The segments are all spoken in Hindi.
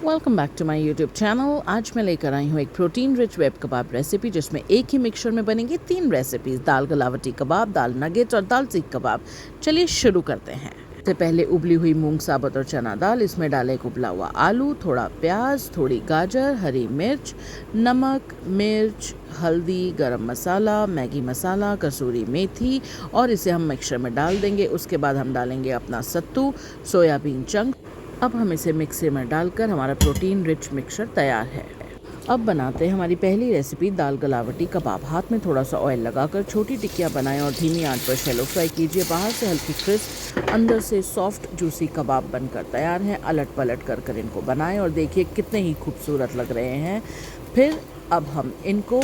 Welcome back to my YouTube channel. आज मैं लेकर आई हूँ एक protein rich veg kebab recipe, जिसमें एक ही मिक्सचर में बनेंगी 3 रेसिपीज, दाल गलावटी कबाब, दाल नगेट्स और दाल सीख कबाब। चलिए शुरू करते हैं। सबसे पहले उबली हुई मूंग साबुत और चना दाल, इसमें डालें एक उबला हुआ आलू, थोड़ा प्याज, थोड़ी गाजर, हरी मिर्च, नमक, मिर्च, हल्दी, गरम मसाला, मैगी मसाला, कसूरी मेथी और इसे हम मिक्सचर में डाल देंगे। उसके बाद हम डालेंगे अपना सत्तू, सोयाबीन चंक। अब हम इसे मिक्सर में डालकर हमारा प्रोटीन रिच मिक्सचर तैयार है। अब बनाते हैं हमारी पहली रेसिपी, दाल गलावटी कबाब। हाथ में थोड़ा सा ऑयल लगाकर छोटी टिक्कियाँ बनाएं और धीमी आंच पर शैलो फ्राई कीजिए। बाहर से हल्की क्रिस्प, अंदर से सॉफ्ट जूसी कबाब बनकर तैयार हैं। अलट पलट कर इनको बनाएं और देखिए कितने ही खूबसूरत लग रहे हैं। फिर अब हम इनको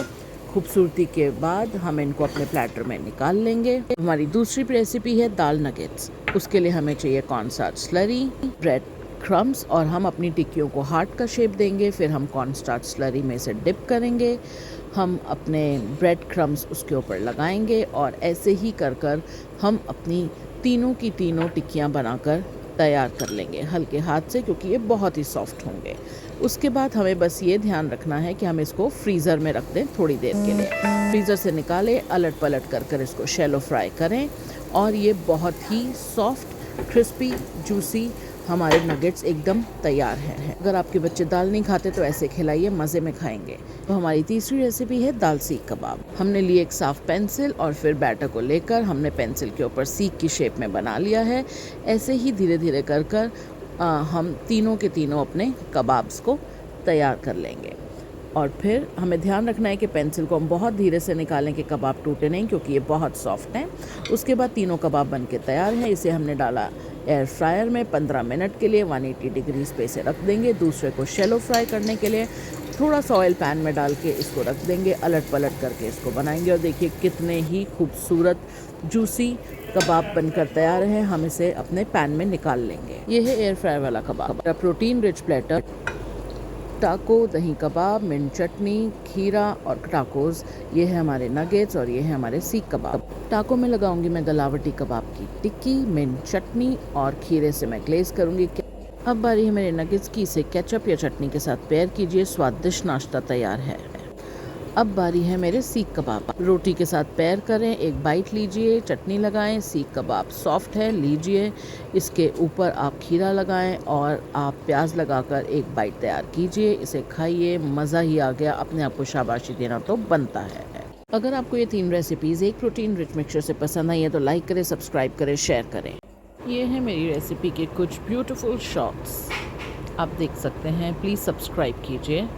खूबसूरती के बाद हम इनको अपने प्लेटर में निकाल लेंगे। हमारी दूसरी रेसिपी है दाल नगेट्स। उसके लिए हमें चाहिए कॉर्नस्टार्च स्लरी, ब्रेड क्रम्स और हम अपनी टिक्कियों को हार्ट का शेप देंगे। फिर हम कॉर्नस्टार्च स्लरी में से डिप करेंगे। हम अपने ब्रेड क्रम्स उसके ऊपर लगाएंगे और ऐसे ही कर हम अपनी तीनों की तीनों टिक्कियाँ बनाकर तैयार कर लेंगे हल्के हाथ से, क्योंकि ये बहुत ही सॉफ्ट होंगे। उसके बाद हमें बस ये ध्यान रखना है कि हम इसको फ्रीज़र में रख दें थोड़ी देर के लिए। फ्रीज़र से निकालें, अलट पलट कर इसको शैलो फ्राई करें और ये बहुत ही सॉफ्ट, क्रिस्पी, जूसी हमारे नगेट्स एकदम तैयार हैं। अगर आपके बच्चे दाल नहीं खाते तो ऐसे खिलाइए, मज़े में खाएंगे। तो हमारी तीसरी रेसिपी है दाल सीख कबाब। हमने लिए एक साफ पेंसिल और फिर बैटर को लेकर हमने पेंसिल के ऊपर सीख की शेप में बना लिया है। ऐसे ही धीरे धीरे कर हम तीनों के तीनों अपने कबाब्स को तैयार कर लेंगे। और फिर हमें ध्यान रखना है कि पेंसिल को हम बहुत धीरे से निकालें कि कबाब टूटे नहीं, क्योंकि ये बहुत सॉफ्ट हैं। उसके बाद तीनों कबाब बनके तैयार हैं। इसे हमने डाला एयर फ्रायर में 15 मिनट के लिए 180 डिग्रीज पे से रख देंगे। दूसरे को शैलो फ्राई करने के लिए थोड़ा सा ऑयल पैन में डाल के इसको रख देंगे। अलट पलट करके इसको बनाएंगे और देखिए कितने ही खूबसूरत जूसी कबाब बनकर तैयार हैं। हम इसे अपने पैन में निकाल लेंगे। ये है एयर फ्रायर वाला कबाब। प्रोटीन रिच प्लेटर, टाको, दही कबाब, मिंट चटनी, खीरा और टाकोस। ये है हमारे नगेट्स और ये है हमारे सीख कबाब। टाको में लगाऊंगी मैं गलावटी कबाब की टिक्की, मिंट चटनी और खीरे से मैं ग्लेज करूंगी। अब बारी है मेरे नगेट्स की। इसे केचप या चटनी के साथ पेयर कीजिए, स्वादिष्ट नाश्ता तैयार है। अब बारी है मेरे सीख कबाब। रोटी के साथ पेयर करें, एक बाइट लीजिए, चटनी लगाएं। सीख कबाब सॉफ्ट है, लीजिए। इसके ऊपर आप खीरा लगाएं और आप प्याज लगाकर एक बाइट तैयार कीजिए। इसे खाइए, मज़ा ही आ गया। अपने आप को शाबाशी देना तो बनता है। अगर आपको ये 3 रेसिपीज़ एक प्रोटीन रिच मिक्सचर से पसंद आई है तो लाइक करें, सब्सक्राइब करें, शेयर करें। ये है मेरी रेसिपी के कुछ ब्यूटीफुल शॉट्स, आप देख सकते हैं। प्लीज़ सब्सक्राइब कीजिए।